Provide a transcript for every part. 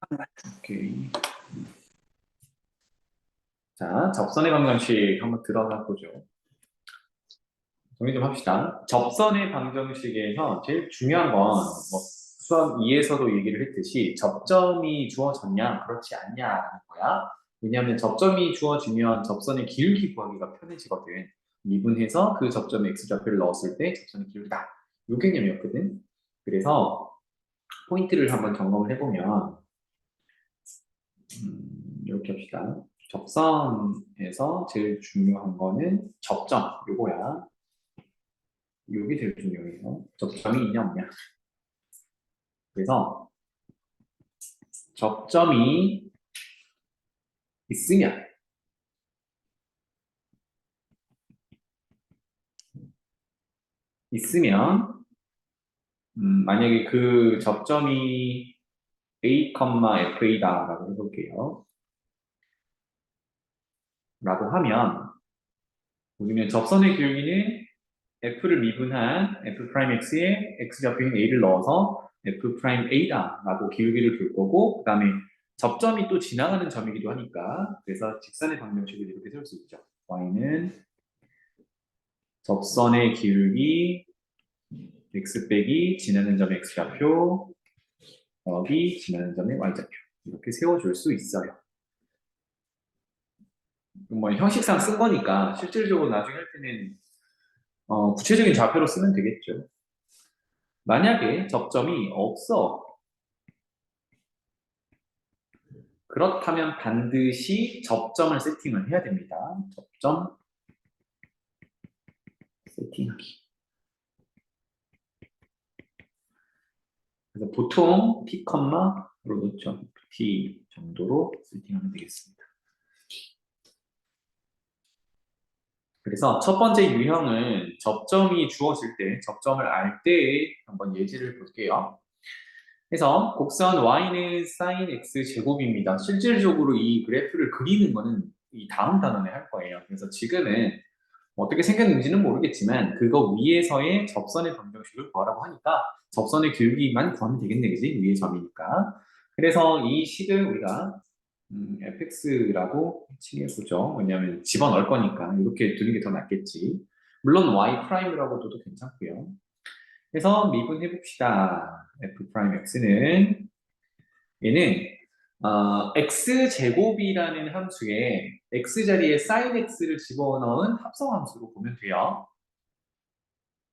오케이. 자, 접선의 방정식 한번 들어가 보죠. 정리 좀 합시다. 접선의 방정식에서 제일 중요한 건 뭐 수학 2에서도 얘기를 했듯이 접점이 주어졌냐 그렇지 않냐라는 거야. 왜냐하면 접점이 주어지면 접선의 기울기 구하기가 편해지거든. 미분해서 그 접점에 x좌표를 넣었을 때 접선의 기울기다. 요 개념이었거든. 그래서 포인트를 한번 점검을 해보면 이렇게 합시다. 접선에서 제일 중요한 거는 접점, 요거야. 요게 제일 중요해요. 접점이 있냐 없냐. 그래서 접점이 있으면 만약에 그 접점이 A, FA다라고 해볼게요. 라고 하면 우리는 접선의 기울기는 F를 미분한 F'X에 X좌표인 A를 넣어서 F'A다라고 기울기를 둘 거고, 그 다음에 접점이 또 지나가는 점이기도 하니까, 그래서 직선의 방정식을 이렇게 세울 수 있죠. Y는 접선의 기울기 X 빼기 지나는 점 X좌표 더하기 지나는 점의 Y좌표, 이렇게 세워줄 수 있어요. 뭐 형식상 쓴 거니까 실질적으로 나중에 할 때는 구체적인 좌표로 쓰면 되겠죠. 만약에 접점이 없어. 그렇다면 반드시 접점을 세팅을 해야 됩니다. 접점 세팅하기. 그래서 보통 P, 로 놓죠. P 정도로 세팅하면 되겠습니다. 그래서 첫 번째 유형은 접점이 주어질 때, 접점을 알 때 한번 예제를 볼게요. 그래서 곡선 y는 sin x 제곱입니다. 실질적으로 이 그래프를 그리는 거는 이 다음 단원에 할 거예요. 그래서 지금은 어떻게 생겼는지는 모르겠지만 그거 위에서의 접선의 방정식을 구하라고 하니까 접선의 길이만 구하면 되겠네, 그지? 위에 점이니까. 그래서 이 식을 우리가 fx라고 칭해보죠. 왜냐하면 집어넣을 거니까 이렇게 두는 게 더 낫겠지. 물론 y 프라임이라고 둬도 괜찮고요. 그래서 미분해 봅시다. f 프라임 x는 얘는 x 제곱이라는 함수에 x 자리에 sin x를 집어넣은 합성 함수로 보면 돼요.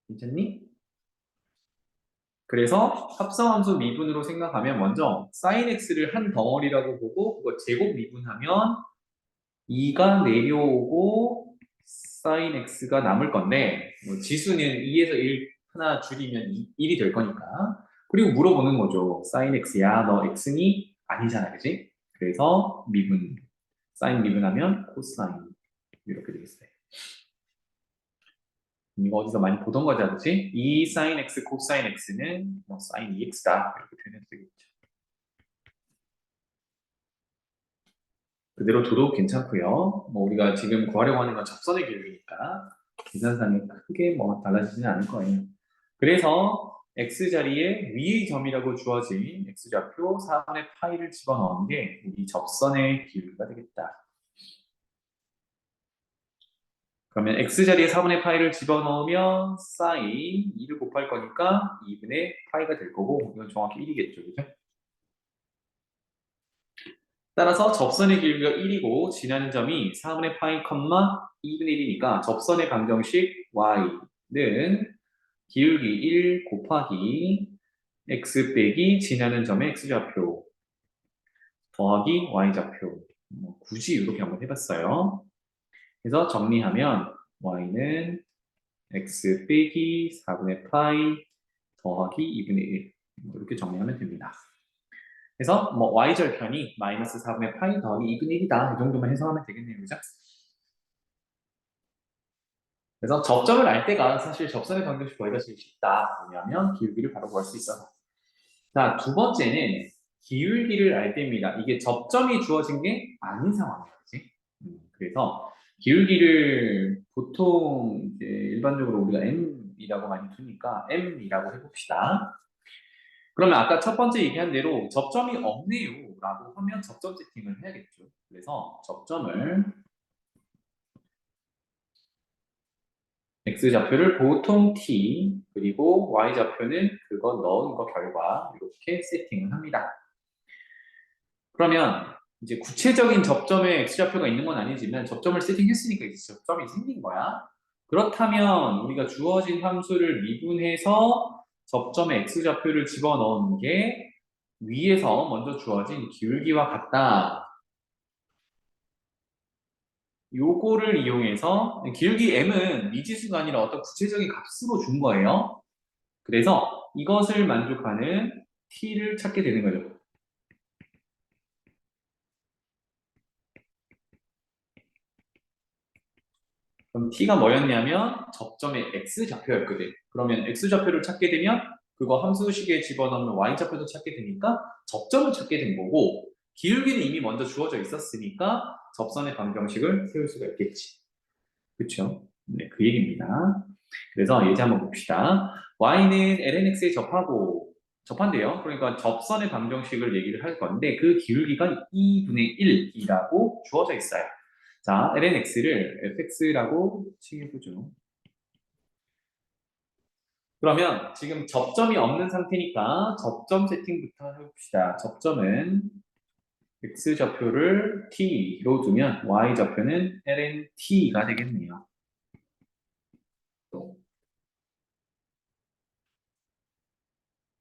괜찮니? 그래서 합성함수 미분으로 생각하면 먼저 sin x를 한 덩어리라고 보고 그거 제곱 미분하면 2가 내려오고 sin x가 남을 건데 뭐 지수는 2에서 1 하나 줄이면 1이 될 거니까. 그리고 물어보는 거죠. sin x야 너 x니? 아니잖아, 그지? 그래서 미분 sin 미분하면 코사인 이렇게 되겠어요. 이거 어디서 많이 보던 거죠, 그치? 2 sin x, 코사인 x는 뭐 sin 2x다 이렇게 표현해도 되겠죠. 그대로 둬도 괜찮고요. 뭐 우리가 지금 구하려고 하는 건 접선의 기울기니까 계산상에 크게 뭐 달라지지는 않을 거예요. 그래서 x 자리에 위의 점이라고 주어진 x좌표 4분의 파이를 집어넣은 게 우리 접선의 기울기가 되겠다. 그러면 x자리에 4분의 파이를 집어넣으면 sin 2를 곱할 거니까 2분의 파이가 될 거고 이건 정확히 1이겠죠. 그죠? 따라서 접선의 길이가 1이고 지나는 점이 4분의 파이, 2분의 1이니까 접선의 방정식 y는 기울기 1 곱하기 x 빼기 지나는 점의 x좌표 더하기 y좌표 굳이 이렇게 한번 해봤어요. 그래서 정리하면 y는 x 빼기 4분의 파이 더하기 2분의 1 이렇게 정리하면 됩니다. 그래서 뭐 y절편이 마이너스 4분의 파이 더하기 2분의 1이다. 이 정도만 해석하면 되겠네요. 그죠? 그래서 접점을 알 때가 사실 접선의 방정식 구하기가 제일 쉽다. 왜냐하면 기울기를 바로 구할 수 있어서. 자, 두 번째는 기울기를 알 때입니다. 이게 접점이 주어진 게 아닌 상황이에요. 그치? 그래서 기울기를 보통 이제 일반적으로 우리가 m이라고 많이 두니까 m이라고 해봅시다. 그러면 아까 첫 번째 얘기한 대로 접점이 없네요 라고 하면 접점 세팅을 해야겠죠. 그래서 접점을 x좌표를 보통 t 그리고 y좌표는 그거 넣은 거 결과 이렇게 세팅을 합니다. 그러면 이제 구체적인 접점에 x좌표가 있는 건 아니지만 접점을 세팅했으니까 이제 접점이 생긴 거야. 그렇다면 우리가 주어진 함수를 미분해서 접점에 x좌표를 집어넣은 게 위에서 먼저 주어진 기울기와 같다. 요거를 이용해서 기울기 m은 미지수가 아니라 어떤 구체적인 값으로 준 거예요. 그래서 이것을 만족하는 t를 찾게 되는 거죠. 그럼 t가 뭐였냐면 접점의 x좌표였거든. 그러면 x좌표를 찾게 되면 그거 함수식에 집어넣으면 y좌표도 찾게 되니까 접점을 찾게 된 거고 기울기는 이미 먼저 주어져 있었으니까 접선의 방정식을 세울 수가 있겠지. 그렇죠? 네, 그 얘기입니다. 그래서 예제 한번 봅시다. y는 lnx에 접한대요. 그러니까 접선의 방정식을 얘기를 할 건데 그 기울기가 2분의 1이라고 주어져 있어요. 자, lnx를 fx라고 칭해보죠. 그러면 지금 접점이 없는 상태니까 접점 세팅부터 해봅시다. 접점은 x좌표를 t로 두면 y좌표는 lnt가 되겠네요.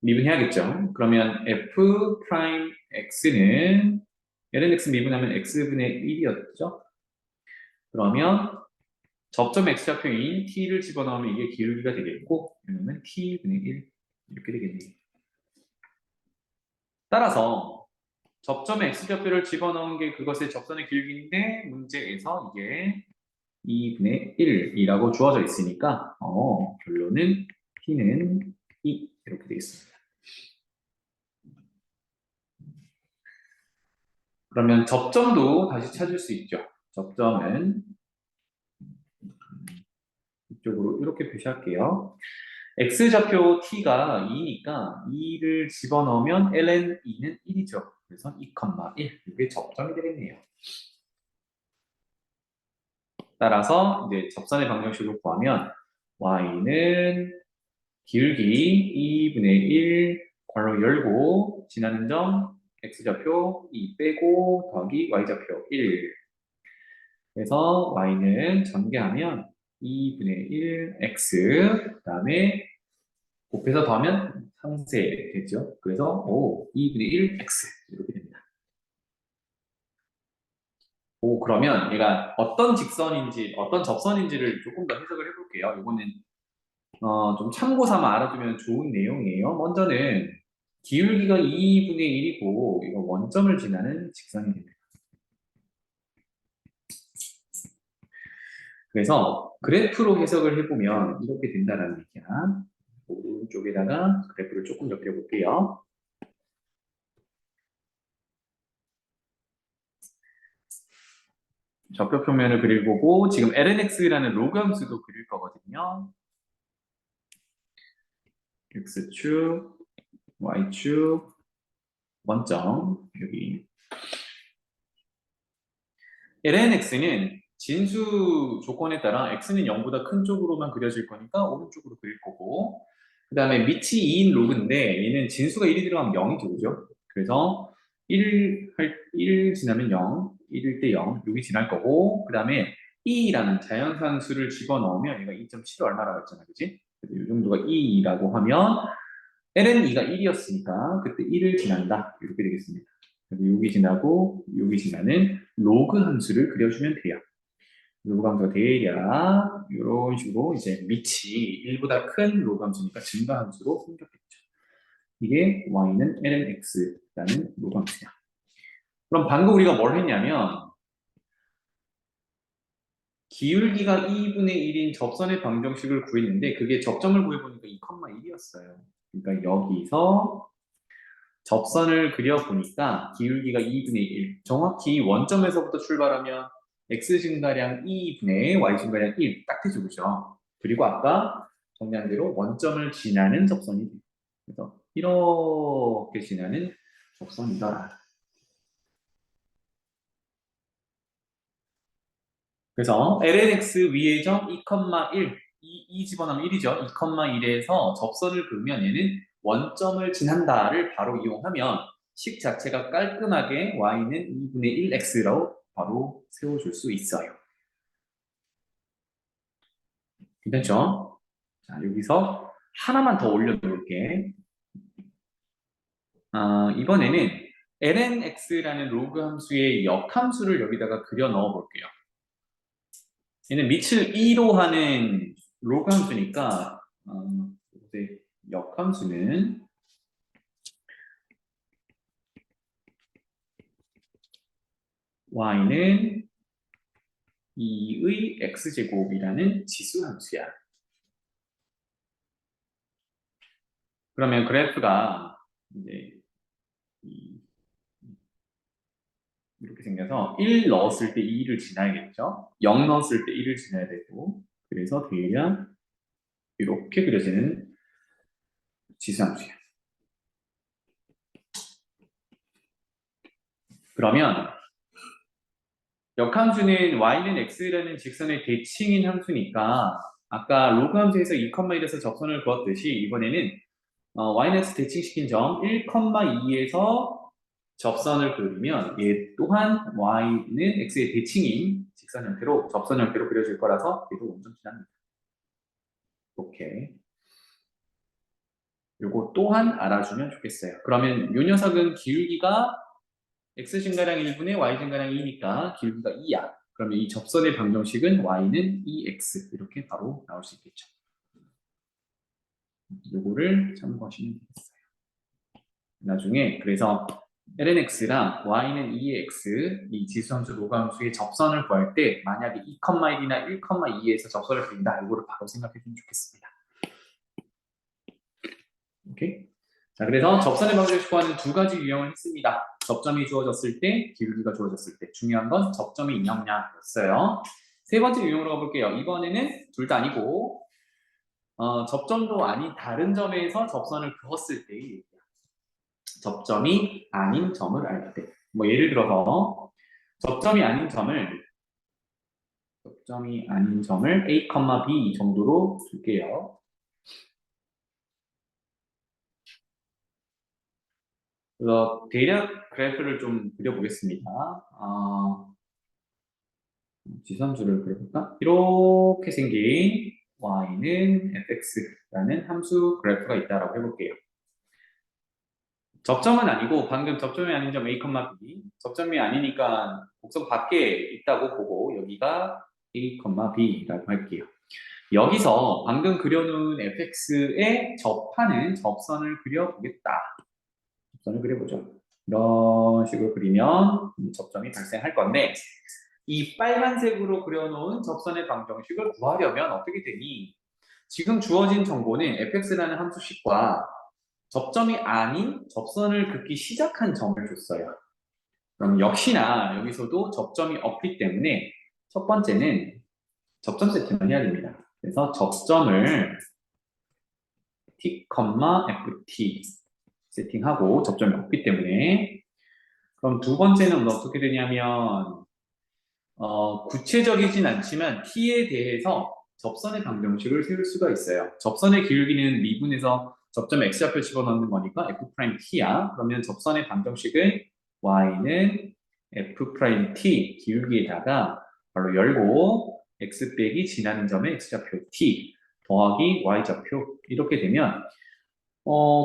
미분해야겠죠. 그러면 f 프라임 x는 lnx 미분하면 x분의 1이었죠. 그러면 접점 x좌표인 t를 집어넣으면 이게 기울기가 되겠고 그러면 t분의 1 이렇게 되겠네요. 따라서 접점에 x좌표를 집어넣은 게 그것의 접선의 기울기인데 문제에서 이게 2분의 1이라고 주어져 있으니까 결론은 t는 2 이렇게 되겠습니다. 그러면 접점도 다시 찾을 수 있죠. 접점은 이쪽으로 이렇게 표시할게요. x좌표 t가 2니까 2를 집어넣으면 ln 2는 1이죠. 그래서 2,1 이게 접점이 되겠네요. 따라서 이제 접선의 방정식을 구하면 y는 기울기 2분의 1 괄호 열고 지나는 점 x좌표 2 빼고 더하기 y좌표 1 그래서 y는 전개하면 2분의 1 x 그 다음에 곱해서 더하면 상세 되죠. 그래서 2분의 1 x 이렇게 됩니다. 그러면 얘가 어떤 직선인지 어떤 접선인지를 조금 더 해석을 해볼게요. 이거는 좀 참고 삼아 알아두면 좋은 내용이에요. 먼저는 기울기가 2분의 1이고 이거 원점을 지나는 직선이 됩니다. 그래서 그래프로 해석을 해보면 이렇게 된다는 얘기야. 오른쪽에다가 그래프를 조금 더 그려볼게요. 좌표 평면을 그릴 거고 지금 lnx라는 로그 함수도 그릴 거거든요. x축, y축, 원점 여기 lnx는 진수 조건에 따라 x는 0보다 큰 쪽으로만 그려질 거니까 오른쪽으로 그릴 거고 그 다음에 밑이 2인 로그인데 얘는 진수가 1이 들어가면 0이 되죠. 그래서 1 지나면 0, 1일 때 0, 여기 지날 거고 그 다음에 2라는 자연산수를 집어넣으면 얘가 2.7 얼마라고 했잖아, 그치? 그래서 이 정도가 2라고 하면 ln 2가 1이었으니까 그때 1을 지난다 이렇게 되겠습니다. 그래서 여기 지나고 여기 지나는 로그 함수를 그려주면 돼요. 로그 함수가 대략 이런 식으로 이제 밑이 1보다 큰 로그 함수니까 증가 함수로 생겼겠죠. 이게 y는 ln x라는 로그 함수야. 그럼 방금 우리가 뭘 했냐면 기울기가 2분의 1인 접선의 방정식을 구했는데 그게 접점을 구해보니까 2,1이었어요. 그러니까 여기서 접선을 그려보니까 기울기가 2분의 1 정확히 원점에서부터 출발하면 x 증가량 2분의 y 증가량 1 딱 되죠, 그죠? 그리고 아까 정리한 대로 원점을 지나는 접선이 돼요. 그래서 이렇게 지나는 접선이다. 그래서 lnx 위의 점 2,1 이 집어넣으면 1이죠. 2,1에서 접선을 그으면 얘는 원점을 지난다를 바로 이용하면 식 자체가 깔끔하게 y는 2분의 1x로 바로 세워줄 수 있어요. 괜찮죠? 자, 여기서 하나만 더 올려놓을게. 이번에는 lnx라는 로그 함수의 역함수를 여기다가 그려 넣어 볼게요. 얘는 밑을 2로 하는 로그 함수니까 이제 역함수는 y는 2의 x제곱이라는 지수 함수야. 그러면 그래프가 이제 이렇게 생겨서 1 넣었을 때 2를 지나야겠죠? 0 넣었을 때 1을 지나야 되고 그래서 대략 이렇게 그려지는 지수 함수야. 그러면 역함수는 y는 x라는 직선의 대칭인 함수니까 아까 로그 함수에서 2,1에서 접선을 그었듯이 이번에는 y는 대칭시킨 점 1,2에서 접선을 그리면 얘 또한 y는 x의 대칭인 직선 형태로 접선 형태로 그려질 거라서 얘도 원점 지납니다. 이렇게 요거 또한 알아주면 좋겠어요. 그러면 요 녀석은 기울기가 x 증가량 1분의 y 증가량 2니까 기울기가 2야. 그러면 이 접선의 방정식은 y는 2x 이렇게 바로 나올 수 있겠죠. 요거를 참고하시면 되겠어요. 나중에 그래서 lnx랑 y는 2x 이 지수함수 로그함수의 접선을 구할 때 만약에 2,1이나 1,2에서 접선을 그린다 이거를 바로 생각해 주면 좋겠습니다. 오케이? 자, 그래서 접선의 방정식 구하는 두 가지 유형을 했습니다. 접점이 주어졌을 때, 기울기가 주어졌을 때. 중요한 건 접점이 있냐였어요. 세 번째 유형으로 가볼게요. 이번에는 둘 다 아니고 접점도 아닌 다른 점에서 접선을 그었을 때의 얘기야. 접점이 아닌 점을 알 때. 뭐 예를 들어서 접점이 아닌 점을 A, B 정도로 줄게요. 그래서 대략 그래프를 좀 그려보겠습니다. 지선주를 그려볼까? 이렇게 생긴 y는 fx라는 함수 그래프가 있다라고 해볼게요. 접점은 아니고 방금 접점이 아닌 점 A, B 접점이 아니니까 곡선 밖에 있다고 보고 여기가 A, B라고 할게요. 여기서 방금 그려놓은 fx에 접하는 접선을 그려보겠다. 접선을 그려보죠. 이런 식으로 그리면 접점이 발생할 건데 이 빨간색으로 그려놓은 접선의 방정식을 구하려면 어떻게 되니? 지금 주어진 정보는 fx라는 함수식과 접점이 아닌 접선을 긋기 시작한 점을 줬어요. 그럼 역시나 여기서도 접점이 없기 때문에 첫 번째는 접점 세팅을 해야 됩니다. 그래서 접점을 t, ft 세팅하고 접점이 없기 때문에 그럼 두 번째는 어떻게 되냐면 구체적이진 않지만 t에 대해서 접선의 방정식을 세울 수가 있어요. 접선의 기울기는 미분에서 점점 x좌표 집어넣는 거니까 f't야. 그러면 접선의 방정식은 y는 f't 기울기에다가 바로 열고 x 빼기 지나는 점의 x좌표 t 더하기 y좌표 이렇게 되면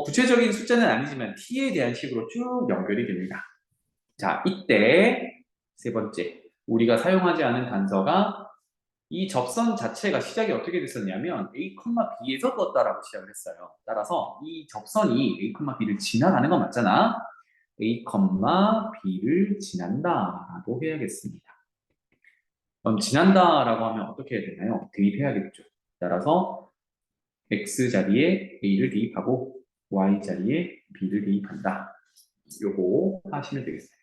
구체적인 숫자는 아니지만 t에 대한 식으로 쭉 연결이 됩니다. 자, 이때 세 번째 우리가 사용하지 않은 단서가 이 접선 자체가 시작이 어떻게 됐었냐면 A, B에서 떴다라고 시작을 했어요. 따라서 이 접선이 A, B를 지나가는 건 맞잖아. A, B를 지난다라고 해야겠습니다. 그럼 지난다라고 하면 어떻게 해야 되나요? 대입해야겠죠. 따라서 X 자리에 A를 대입하고 Y 자리에 B를 대입한다. 요거 하시면 되겠어요.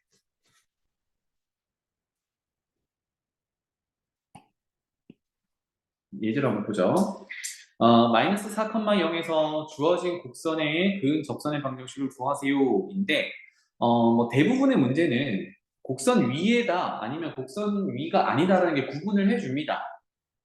예제를 한번 보죠. 마이너스 4,0에서 주어진 곡선의 그은 접선의 방정식을 구하세요인데, 뭐 대부분의 문제는 곡선 위에다 아니면 곡선 위가 아니다라는 게 구분을 해줍니다.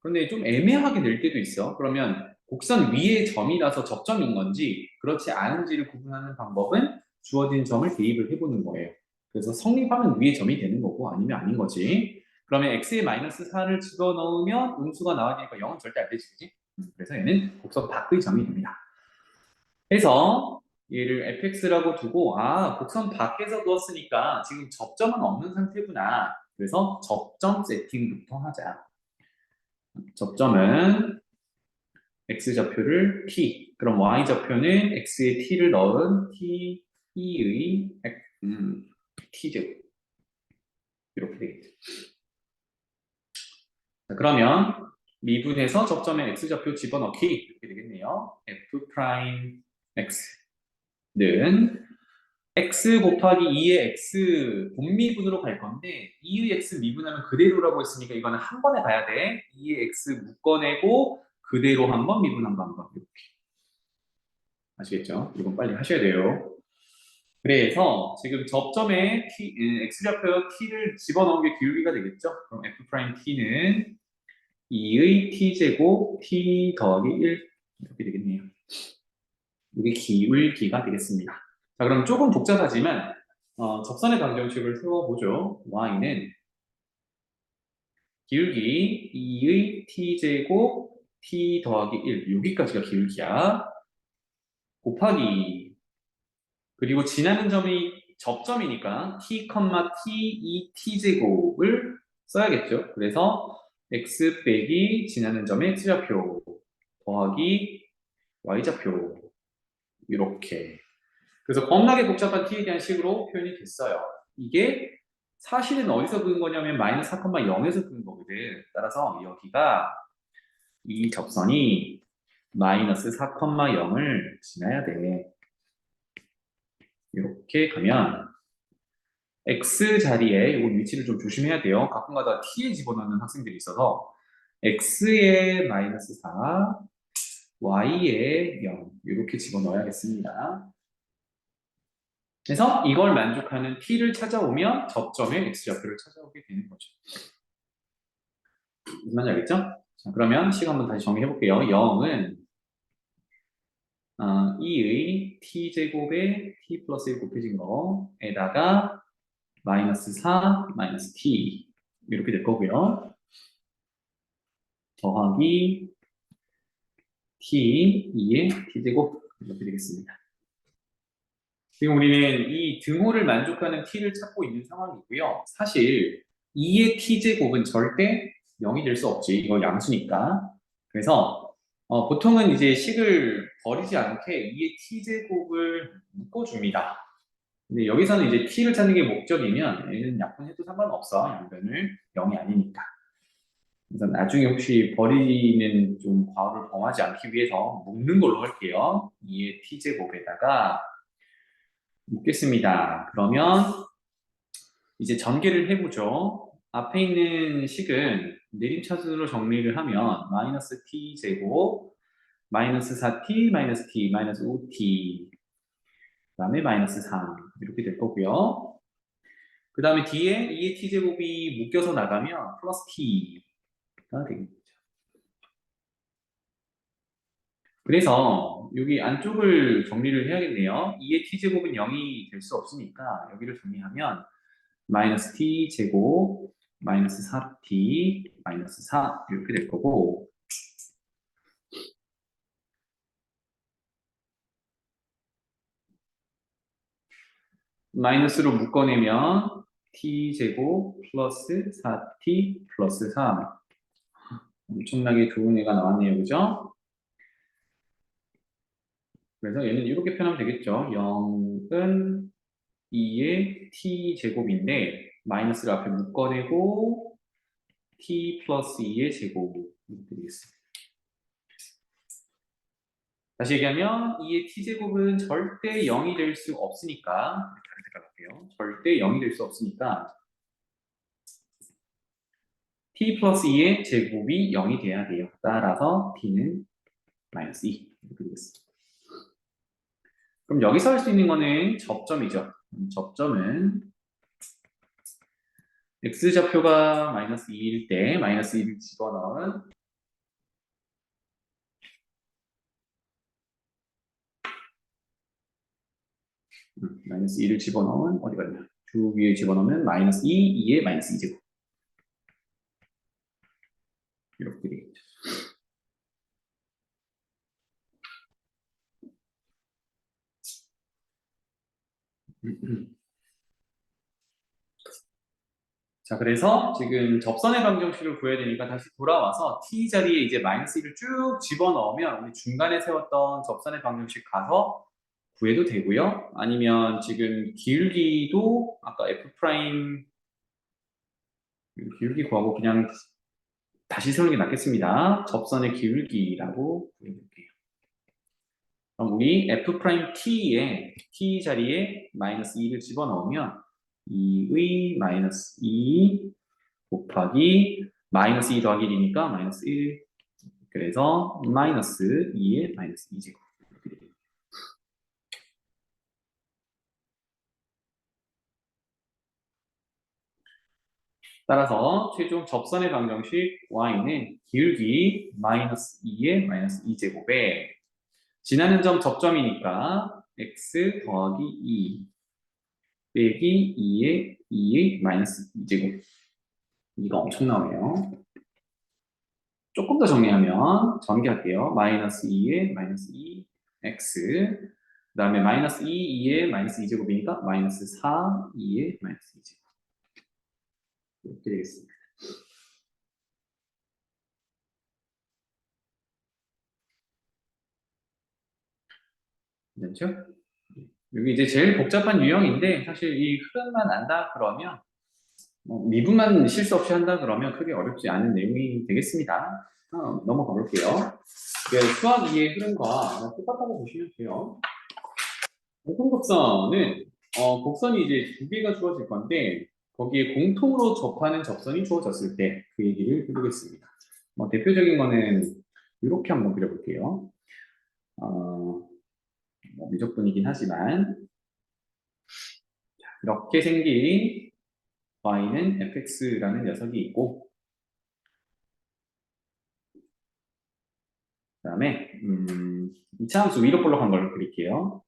그런데 좀 애매하게 될 때도 있어. 그러면 곡선 위의 점이라서 접점인 건지 그렇지 않은지를 구분하는 방법은 주어진 점을 대입을 해보는 거예요. 그래서 성립하면 위의 점이 되는 거고 아니면 아닌 거지. 그러면 x에 마이너스 4를 집어넣으면 음수가 나와야 되니까 0은 절대 안 되지, 그지? 그래서 얘는 곡선 밖의 점이 됩니다. 그래서 얘를 fx라고 두고 곡선 밖에서 두었으니까 지금 접점은 없는 상태구나. 그래서 접점 세팅부터 하자. 접점은 x좌표를 t, 그럼 y좌표는 x에 t를 넣은 t의 t제곱 이렇게 되겠죠. 자, 그러면 미분해서 접점에 x좌표 집어넣기 이렇게 되겠네요. f 프라임 x는 x 곱하기 2의 x 본미분으로 갈 건데 2의 x 미분하면 그대로라고 했으니까 이거는 한 번에 가야 돼. 2의 x 묶어내고 그대로 한 번 미분 한 번 이렇게. 아시겠죠? 이건 빨리 하셔야 돼요. 그래서 지금 접점에 x좌표 t를 집어넣은 게 기울기가 되겠죠? 그럼 f' t는 2의 t제곱 t 더하기 1 이렇게 되겠네요. 이게 기울기가 되겠습니다. 자, 그럼 조금 복잡하지만 접선의 방정식을 세워보죠. y는 기울기 2의 t제곱 t 더하기 1 여기까지가 기울기야. 곱하기 그리고 지나는 점이 접점이니까 t, t, 2 t제곱을 써야겠죠. 그래서 x 빼기 지나는 점의 x좌표 더하기 y좌표 이렇게. 그래서 겁나게 복잡한 t에 대한 식으로 표현이 됐어요. 이게 사실은 어디서 그은 거냐면 마이너스 4,0에서 그은 거거든. 따라서 여기가 이 접선이 마이너스 4,0을 지나야 돼. 이렇게 가면 x 자리에 이 위치를 좀 조심해야 돼요. 가끔가다 t에 집어넣는 학생들이 있어서 x에 마이너스 4, y에 0 이렇게 집어넣어야겠습니다. 그래서 이걸 만족하는 t를 찾아오면 접점의 x좌표를 찾아오게 되는 거죠. 무슨 말인지 알겠죠? 자, 그러면 식 한번 다시 정리해 볼게요. 0은 2의 t제곱에 t 플러스 1 곱해진 거에다가 마이너스 4, 마이너스 t 이렇게 될 거고요. 더하기 t, 2의 t제곱 이렇게 되겠습니다. 지금 우리는 이 등호를 만족하는 t를 찾고 있는 상황이고요. 사실 2의 t제곱은 절대 0이 될 수 없지. 이거 양수니까. 그래서 보통은 이제 식을 버리지 않게 2의 t제곱을 묶어줍니다. 근데 여기서는 이제 t를 찾는 게 목적이면 얘는 약분해도 상관없어. 양변을 0이 아니니까. 그래서 나중에 혹시 버리는 좀 과오를 범하지 않기 위해서 묶는 걸로 할게요. 2의 t제곱에다가 묶겠습니다. 그러면 이제 전개를 해보죠. 앞에 있는 식은 내림차순으로 정리를 하면 마이너스 t제곱 마이너스 4t 마이너스 t 마이너스 5t 그 다음에 마이너스 3 이렇게 될 거고요. 그 다음에 뒤에 2의 t제곱이 묶여서 나가면 플러스 t가 되겠죠. 그래서 여기 안쪽을 정리를 해야겠네요. 2의 t제곱은 0이 될 수 없으니까 여기를 정리하면 마이너스 t제곱 마이너스 4t 마이너스 4 이렇게 될 거고 마이너스로 묶어내면 t제곱 플러스 4t 플러스 3 엄청나게 좋은 애가 나왔네요. 그죠? 그래서 얘는 이렇게 표현하면 되겠죠. 0은 2의 t제곱인데 마이너스를 앞에 묶어내고 t 플러스 2의 제곱 이렇게 되겠습니다. 다시 얘기하면 2의 t제곱은 절대 0이 될 수 없으니까 이렇게 생각할게요. 절대 0이 될 수 없으니까 t 플러스 2의 제곱이 0이 돼야 돼요. 따라서 t는 마이너스 2 이렇게 되겠습니다. 그럼 여기서 할 수 있는 거는 접점이죠. 접점은 x좌표가 마이너스 2일 때 마이너스 1을 집어넣은 마이너스 2를 집어넣은 어디 갔냐? 주 위에 집어넣으면 마이너스 2, 2에 마이너스 2제곱 이렇게 되겠죠. 자, 그래서 지금 접선의 방정식을 구해야 되니까 다시 돌아와서 t 자리에 이제 마이너스 1을 쭉 집어넣으면 우리 중간에 세웠던 접선의 방정식 가서 구해도 되고요. 아니면 지금 기울기도 아까 f 프라임 기울기 구하고 그냥 다시 세우는 게 낫겠습니다. 접선의 기울기라고 부를게요. 그럼 우리 f 프라임 t에 t 자리에 마이너스 2를 집어넣으면 2의 마이너스 2 곱하기 마이너스 2 더하기 1이니까 마이너스 1 그래서 마이너스 2의 마이너스 2제곱 따라서 최종 접선의 방정식 y는 기울기 마이너스 2의 마이너스 2제곱에 지나는 점 접점이니까 x 더하기 2 빼기 2의 마이너스 2제곱 이거 엄청 나오네요. 조금 더 정리하면 전개할게요. 마이너스 2의 마이너스 2 x 그 다음에 마이너스 2, 2의 마이너스 2제곱이니까 마이너스 4, 2의 마이너스 2제곱 이렇게 되겠습니다. 됐죠? 여기 이제 제일 복잡한 유형인데 사실 이 흐름만 안다 그러면 미분만 실수 없이 한다 그러면 크게 어렵지 않은 내용이 되겠습니다. 넘어가 볼게요. 수학 2의 흐름과 똑같다고 보시면 돼요. 공통접선은 곡선이 이제 두 개가 주어질 건데 거기에 공통으로 접하는 접선이 주어졌을 때 그 얘기를 해보겠습니다. 대표적인 거는 이렇게 한번 그려볼게요. 미적분이긴 하지만 이렇게 생긴 y는 fx라는 녀석이 있고 그 다음에 이차함수 위로 볼록한 걸로 그릴게요.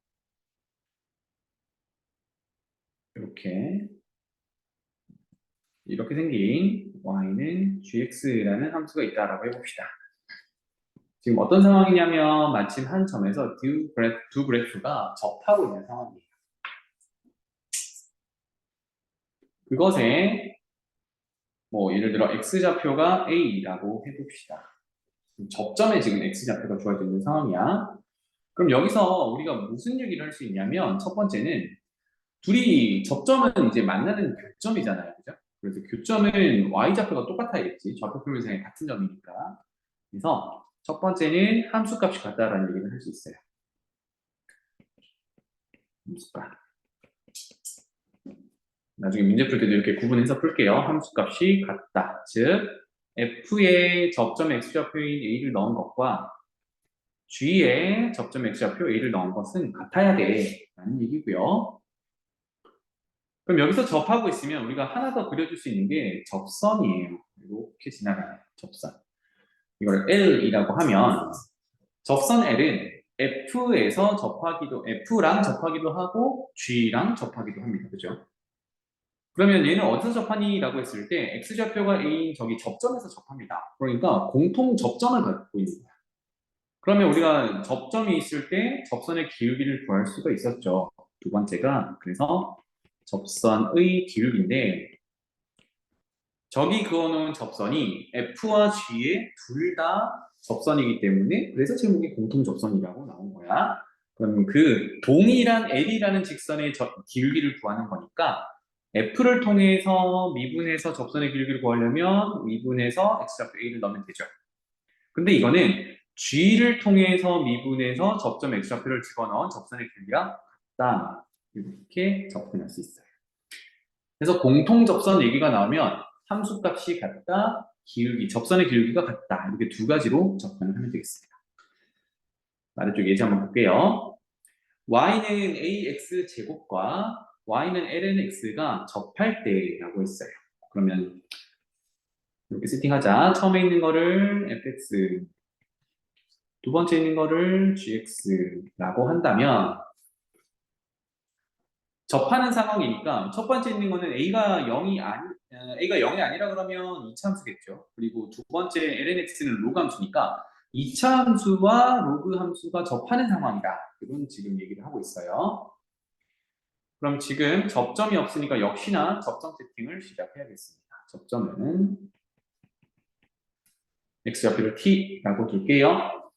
이렇게 생긴 y는 gx라는 함수가 있다라고 해봅시다. 지금 어떤 상황이냐면 마침 한 점에서 두 그래프가 접하고 있는 상황이에요. 그것에 예를 들어 x좌표가 a라고 해봅시다. 접점에 지금 x좌표가 주어져 있는 상황이야. 그럼 여기서 우리가 무슨 얘기를 할 수 있냐면 첫 번째는 둘이 접점은 이제 만나는 교점이잖아요. 그죠? 그래서 교점은 y좌표가 똑같아야겠지. 좌표 표면상의 같은 점이니까. 그래서 첫 번째는 함수값이 같다라는 얘기를 할 수 있어요. 함수값. 나중에 문제 풀 때도 이렇게 구분해서 풀게요. 함수값이 같다. 즉 f의 접점 x좌표인 a를 넣은 것과 g의 접점 x좌표 a를 넣은 것은 같아야 돼 라는 얘기고요. 그럼 여기서 접하고 있으면 우리가 하나 더 그려줄 수 있는 게 접선이에요. 이렇게 지나가는 접선. 이걸 L이라고 하면 접선 L은 F에서 F랑 접하기도 하고 G랑 접하기도 합니다. 그죠? 그러면 얘는 어디서 접하니? 라고 했을 때 X좌표가 A인 저기 접점에서 접합니다. 그러니까 공통 접점을 갖고 있는 거야. 그러면 우리가 접점이 있을 때 접선의 기울기를 구할 수가 있었죠. 두 번째가 그래서 접선의 기울기인데 저기 그어놓은 접선이 F와 G의 둘 다 접선이기 때문에 그래서 제목이 공통접선이라고 나온 거야. 그럼 그 동일한 L이라는 직선의 기울기를 구하는 거니까 F를 통해서 미분해서 접선의 기울기를 구하려면 미분해서 X좌표 A를 넣으면 되죠. 근데 이거는 G를 통해서 미분해서 접점 X좌표를 집어넣은 접선의 길이가 같다. 이렇게 접근할 수 있어요. 그래서 공통접선 얘기가 나오면 함수값이 같다, 접선의 기울기가 같다. 이렇게 두 가지로 접근을 하면 되겠습니다. 아래쪽 예제 한번 볼게요. y는 ax 제곱과 y는 lnx가 접할 때라고 했어요. 그러면 이렇게 세팅하자. 처음에 있는 거를 fx, 두 번째 있는 거를 gx라고 한다면 접하는 상황이니까 첫 번째 있는 거는 a가 0이 아니라 그러면 이차함수겠죠. 그리고 두 번째 lnx는 로그 함수니까 이차함수와 로그 함수가 접하는 상황이다. 이건 지금 얘기를 하고 있어요. 그럼 지금 접점이 없으니까 역시나 접점 세팅을 시작해야겠습니다. 접점은 x좌표를 t라고 둘게요.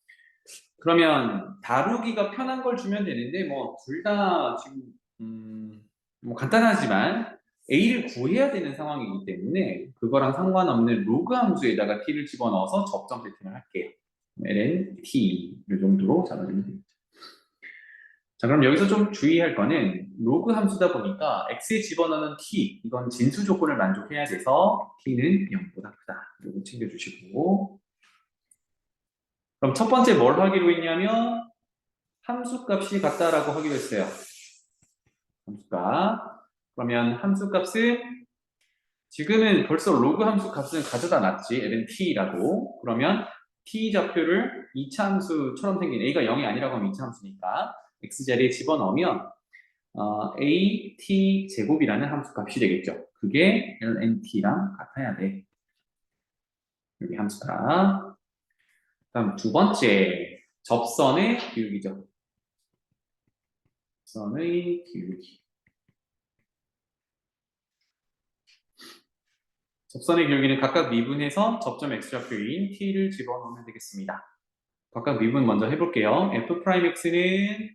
그러면 다루기가 편한 걸 주면 되는데 뭐 둘 다 지금 뭐 간단하지만 a를 구해야 되는 상황이기 때문에 그거랑 상관없는 로그 함수에다가 t를 집어넣어서 접점 세팅을 할게요. ln t를 정도로 잡아주면 됩니다. 자, 그럼 여기서 좀 주의할 거는 로그 함수다 보니까 x에 집어넣는 t, 이건 진수 조건을 만족해야 돼서 t는 0보다 크다. 이거 챙겨주시고, 그럼 첫 번째 뭘 하기로 했냐면 함수값이 같다라고 하기로 했어요. 함수값. 그러면 함수값은 지금은 벌써 로그 함수값은 가져다 놨지, ln t라고. 그러면 t 좌표를 2차 함수처럼 생긴 a가 0이 아니라고 하면 2차 함수니까 x 자리에 집어넣으면 a t 제곱이라는 함수값이 되겠죠. 그게 ln t랑 같아야 돼. 여기 함수값. 다음 두 번째 접선의 기울기죠. 접선의 기울기. 접선의 기울기는 각각 미분해서 접점 x좌표인 t를 집어넣으면 되겠습니다. 각각 미분 먼저 해볼게요. f'x는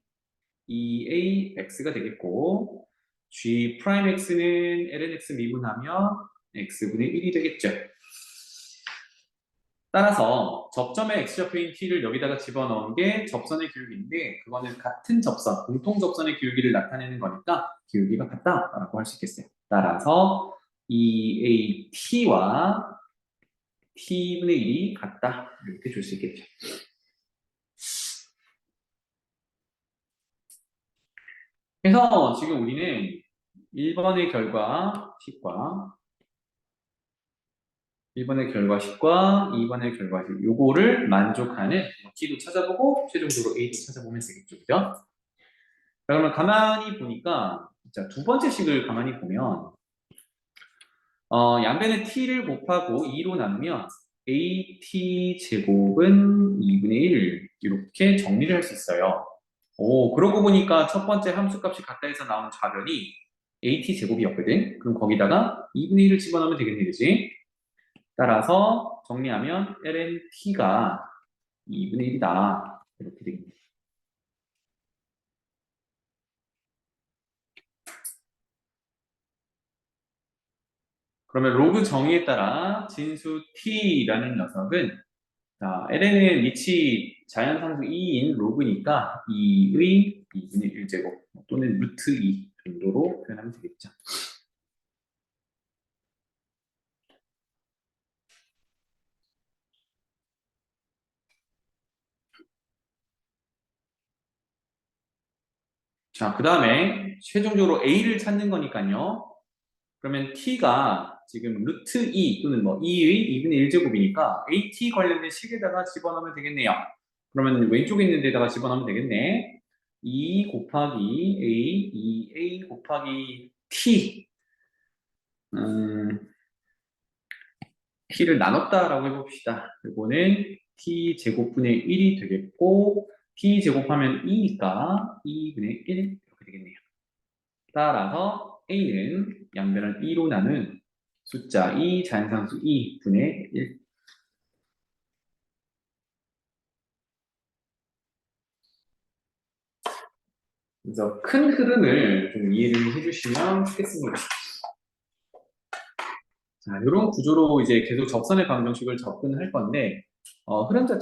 2ax가 되겠고 g'x는 lnx 미분하면 x분의 1이 되겠죠. 따라서 접점의 x좌표인 t를 여기다가 집어넣은 게 접선의 기울기인데 그거는 같은 접선, 공통 접선의 기울기를 나타내는 거니까 기울기가 같다라고 할 수 있겠어요. 따라서 2at와 t분의 1이 같다 이렇게 줄 수 있겠죠. 그래서 지금 우리는 1번의 결과식과 1번의 결과식과 2번의 결과식 요거를 만족하는 t도 찾아보고 최종적으로 a도 찾아보면 되겠죠. 그죠? 그러면 가만히 보니까 자, 두 번째 식을 가만히 보면 양변에 t를 곱하고 2로 나누면 at 제곱은 2분의 1 이렇게 정리를 할 수 있어요. 오, 그러고 보니까 첫 번째 함수값이 같다 해서 나온 좌변이 at 제곱이었거든. 그럼 거기다가 2분의 1을 집어넣으면 되겠네, 그지? 따라서 정리하면 ln t가 2분의 1이다. 이렇게 되겠네. 그러면 로그 정의에 따라 진수 t라는 녀석은 자, ln은 위치 자연상수 2인 로그니까 2의 2분의 1제곱 또는 루트 2 정도로 표현하면 되겠죠. 자, 그 다음에 최종적으로 a를 찾는 거니까요. 그러면 t가 지금 루트 2 또는 뭐 2의 2분의 1제곱이니까 at 관련된 식에다가 집어넣으면 되겠네요. 그러면 왼쪽에 있는 데다가 집어넣으면 되겠네. 2 곱하기 a, 2a 곱하기 t. t를 나눴다라고 해봅시다. 이거는 t 제곱분의 1이 되겠고 t 제곱하면 2니까 2분의 1 이렇게 되겠네요. 따라서 a는 양변을 2로 나눈 숫자 2 자연상수 2분의 1. 그래서 큰 흐름을 좀 이해를 해주시면 좋겠습니다. 자, 이런 구조로 이제 계속 접선의 방정식을 접근할 건데 흐름 자체